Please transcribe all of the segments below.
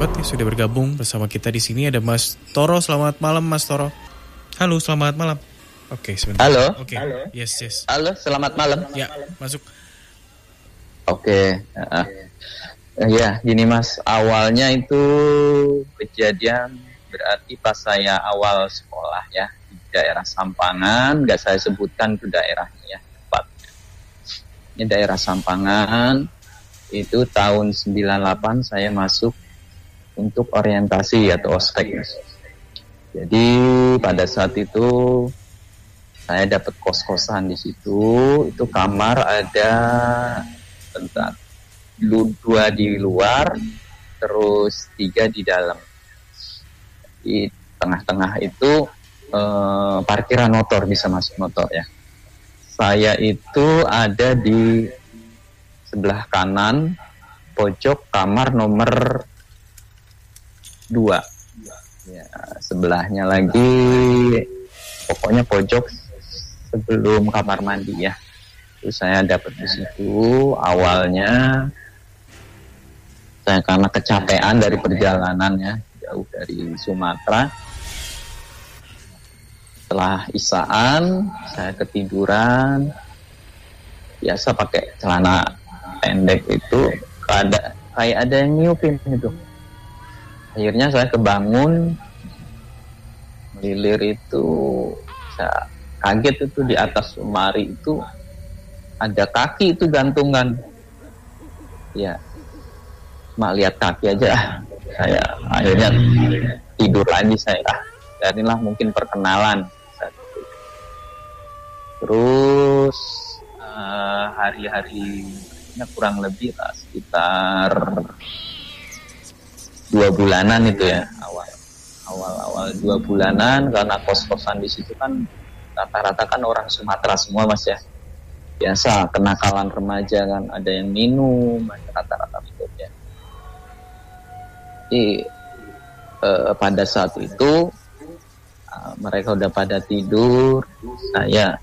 Sobat yang sudah bergabung bersama kita di sini ada Mas Toro. Selamat malam Mas Toro. Halo, selamat malam. Oke, sebentar. Halo. Oke. Yes. Halo, selamat malam. Ya, masuk. Oke. Ya, gini Mas, awalnya itu kejadian berarti pas saya awal sekolah ya di daerah Sampangan, nggak saya sebutkan itu daerahnya ya, tepatnya. Ini daerah Sampangan. Itu tahun 98 saya masuk untuk orientasi atau ospek. Jadi pada saat itu saya dapat kos-kosan di situ. Itu kamar ada dua di luar, terus 3 di dalam. Di tengah-tengah itu parkiran motor, bisa masuk motor ya. Saya itu ada di sebelah kanan pojok kamar nomor 2 ya, sebelahnya lagi pokoknya pojok sebelum kamar mandi ya. Terus saya dapat di situ. Awalnya saya karena kecapean dari perjalanan ya, jauh dari Sumatera. Setelah isaan saya ketiduran, biasa pakai celana pendek itu, kayak ada yang niupin gitu. Akhirnya saya kebangun, melilir itu, saya kaget itu di atas lemari itu ada kaki itu gantungan. Ya, cuma lihat kaki aja, saya akhirnya tidur lagi saya. Darilah mungkin perkenalan. Terus hari-hari kurang lebih lah sekitar 2 bulanan itu ya, awal 2 bulanan, karena kos-kosan di situ kan rata-rata kan orang Sumatera semua Mas ya, biasa kenakalan remaja kan, ada yang minum, rata-rata gitu ya. Jadi pada saat itu mereka udah pada tidur, saya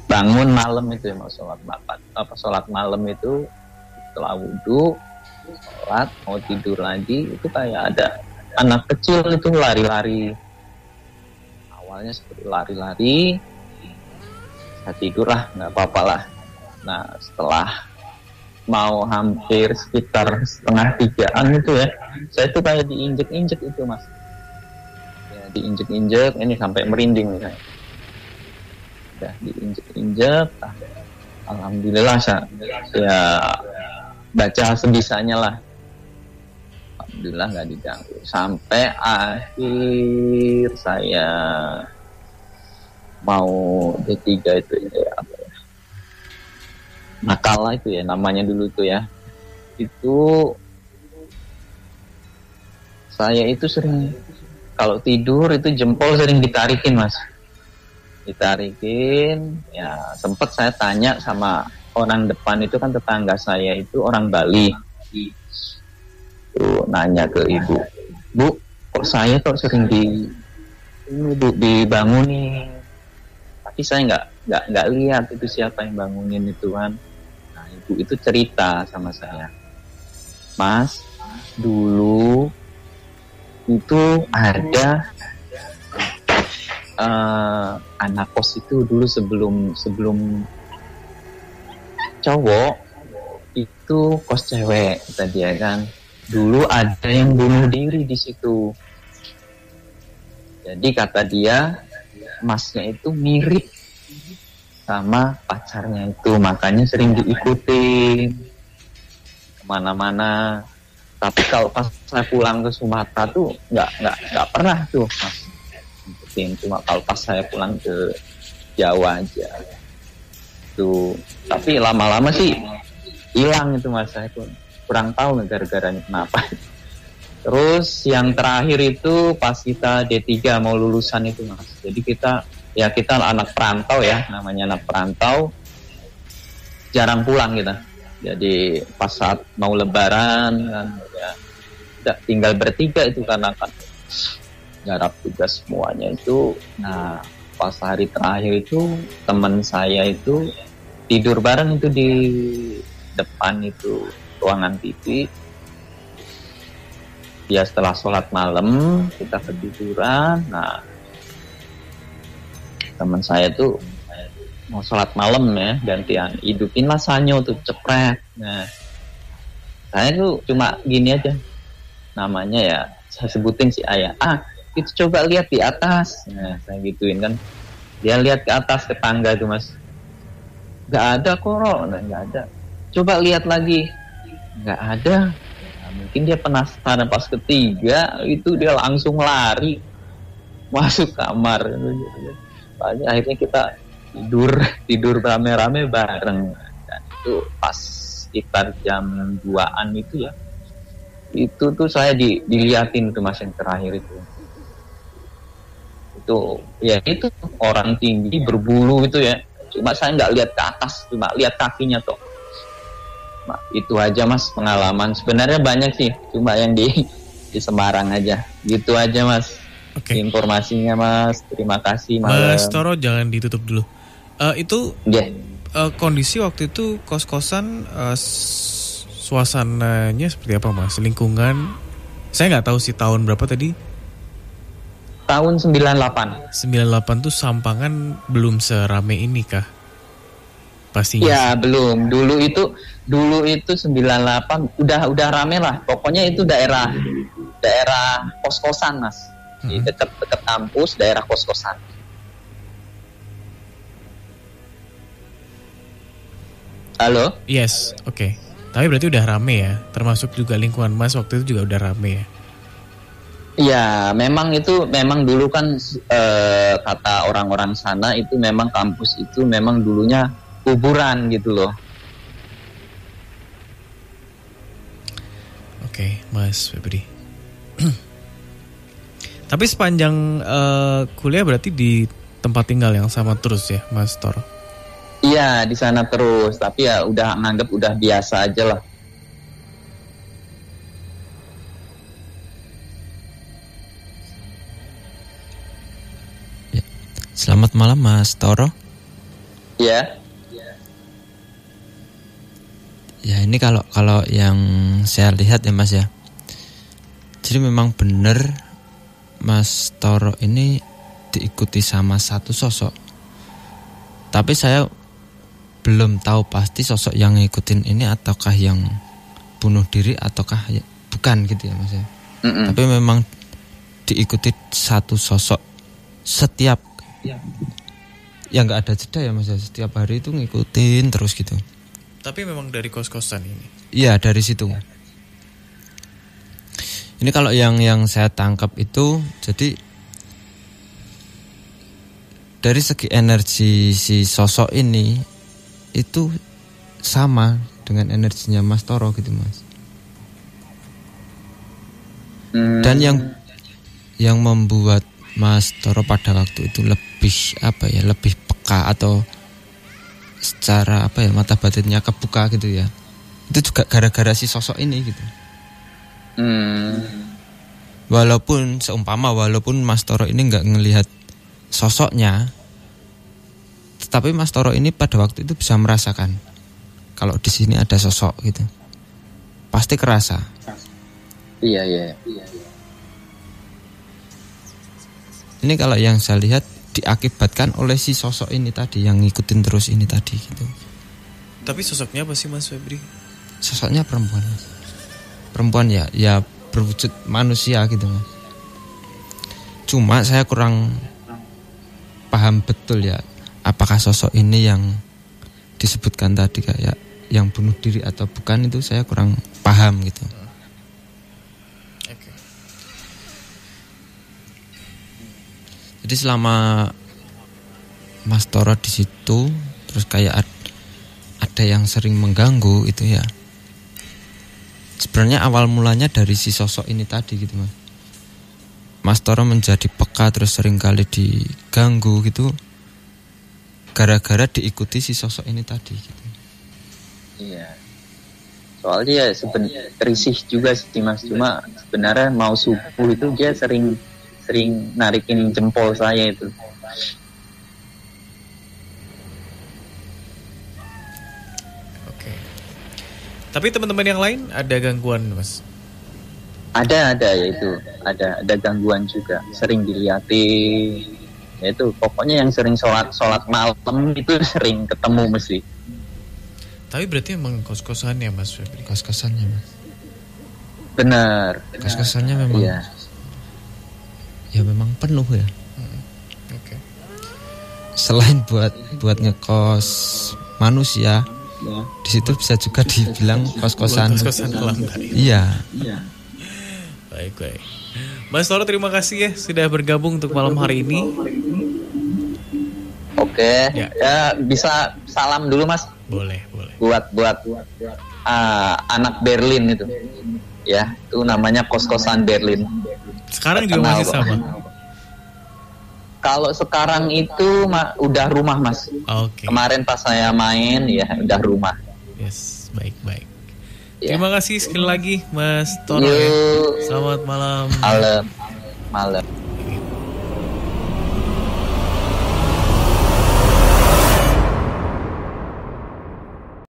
bangun malam itu ya, mau sholat malam itu, setelah wudhu sholat mau tidur lagi, itu kayak ada anak kecil itu lari-lari. Awalnya seperti lari-lari, saya tidur lah, nggak apa-apa lah. Nah setelah mau hampir sekitar 2:30 itu ya, saya itu kayak diinjek-injek itu Mas ya, diinjek-injek, ini sampai merinding nih saya. Udah diinjek-injek, alhamdulillah saya baca sebisanya lah, alhamdulillah nggak diganggu sampai akhir saya mau D3 itu ya, apa ya, Nakala itu ya namanya dulu tuh ya. Itu saya itu sering kalau tidur itu jempol sering ditarikin Mas, ditarikin ya. Sempat saya tanya sama orang depan itu kan, tetangga saya itu orang Bali. Tuh nanya ke ibu, Bu, kok saya kok sering dibangunin, tapi saya nggak lihat itu siapa yang bangunin itu kan. Nah ibu itu cerita sama saya, Mas, dulu itu ada anak kos itu dulu sebelum cowok itu kos cewek tadi ya kan, dulu ada yang bunuh diri di situ. Jadi kata dia, masnya itu mirip sama pacarnya itu, makanya sering diikutin kemana-mana. Tapi kalau pas saya pulang ke Sumatera tuh nggak pernah tuh Mas ikutin, cuma kalau pas saya pulang ke Jawa aja tuh. Tapi lama-lama sih hilang itu Mas, saya pun kurang tahu gara-garanya kenapa. Terus yang terakhir itu pas kita D3 mau lulusan itu Mas, jadi kita anak perantau ya, namanya anak perantau, jarang pulang kita. Jadi pas saat mau lebaran kan ya, tinggal bertiga itu karena kan garap tugas semuanya itu. Nah pas hari terakhir itu teman saya itu tidur bareng itu di depan itu ruangan TV. Ya setelah sholat malam kita ketiduran. Nah, teman saya tuh mau sholat malam ya, gantian hidupinlah sanyo tuh cepret. Nah, saya tuh cuma gini aja, namanya ya saya sebutin si ayah. Itu coba lihat di atas. Nah, saya gituin kan. Dia lihat ke atas ke tangga tuh mas, nggak ada koro, nggak ada. Coba lihat lagi, nggak ada. Nah, mungkin dia penasaran, pas ketiga itu dia langsung lari masuk kamar. Akhirnya kita tidur rame-rame bareng. Dan itu pas sekitar jam 2-an itu ya, itu tuh saya diliatin tuh mas yang terakhir itu ya, itu orang tinggi berbulu itu ya, cuma saya nggak lihat ke atas, cuma lihat kakinya tuh. Nah, itu aja mas pengalaman, sebenarnya banyak sih, cuma yang di Semarang aja gitu aja mas. Oke. Informasinya mas, terima kasih Mas Toro jangan ditutup dulu. Itu kondisi waktu itu kos-kosan, suasananya seperti apa mas? Lingkungan, saya nggak tahu sih tahun berapa tadi. Tahun 98. 98 tuh Sampangan belum serame ini kah? Pastinya. Ya belum. Dulu itu 98 udah rame lah. Pokoknya itu daerah kos-kosan mas. Di dekat kampus, daerah kos-kosan. Halo? Yes, oke. Tapi berarti udah rame ya, termasuk juga lingkungan mas waktu itu juga udah rame ya. Iya, memang dulu kan kata orang-orang sana itu memang kampus itu memang dulunya kuburan gitu loh. Oke, Mas Febri. Tapi sepanjang kuliah berarti di tempat tinggal yang sama terus ya, Mas Toro? Iya, di sana terus. Tapi ya udah nganggap udah biasa aja lah. Selamat malam Mas Toro. Iya. Ya ini kalau yang saya lihat ya Mas ya. Jadi memang benar Mas Toro ini diikuti sama satu sosok. Tapi saya belum tahu pasti sosok yang ngikutin ini ataukah yang bunuh diri ataukah bukan gitu ya Mas ya. Tapi memang diikuti satu sosok setiap ya nggak ada jeda ya Mas ya, setiap hari itu ngikutin terus gitu. Tapi memang dari kos-kosan ini? Iya dari situ. Ini kalau yang saya tangkap itu, jadi dari segi energi si sosok ini itu sama dengan energinya Mas Toro gitu Mas. Dan yang membuat Mas Toro pada waktu itu lebih peka atau secara mata batinnya kebuka gitu ya. Itu juga gara-gara si sosok ini gitu. Walaupun Mas Toro ini nggak ngelihat sosoknya, tetapi Mas Toro ini pada waktu itu bisa merasakan kalau di sini ada sosok gitu. Pasti kerasa. Iya. Ini kalau yang saya lihat diakibatkan oleh si sosok ini tadi yang ngikutin terus ini tadi gitu. Tapi sosoknya apa sih Mas Febri? Sosoknya perempuan. Perempuan ya berwujud manusia gitu Mas. Cuma saya kurang paham betul ya, apakah sosok ini yang disebutkan tadi kayak yang bunuh diri atau bukan, itu saya kurang paham gitu. Okay. Jadi selama Mas Toro di situ terus kayak ada yang sering mengganggu itu ya. Sebenarnya awal mulanya dari si sosok ini tadi gitu Mas. Mas Toro menjadi peka terus sering kali diganggu gitu gara-gara diikuti si sosok ini tadi gitu. Iya. Soalnya ya risih juga sih Mas, cuma sebenarnya mau subuh itu dia sering narikin jempol saya itu. Oke. Tapi teman-teman yang lain ada gangguan Mas? Ada ya itu, ada gangguan juga, sering dilihatin. Ya itu pokoknya yang sering sholat malam itu sering ketemu mesti. Tapi berarti emang kos-kosannya Mas Febri. Kos-kosannya Mas. Benar. Kos-kosannya memang. Iya. Ya memang penuh ya. Oke. Selain buat ngekos manusia, Ya. di situ bisa juga dibilang kos-kosan. Kos-kosan alam tadi. Iya. Baik. Mas Toro, terima kasih ya sudah bergabung untuk malam hari ini. Oke. Ya. Ya bisa salam dulu Mas Boleh. buat anak Berlin itu. Ya, itu namanya kos-kosan Berlin. Sekarang juga Terkenal masih kok. sama. Kalau sekarang itu udah rumah Mas. Oke. Kemarin pas saya main ya udah rumah. Yes, baik. Ya. Terima kasih sekali lagi Mas Toro ya. Yuk. Selamat malam. Malam.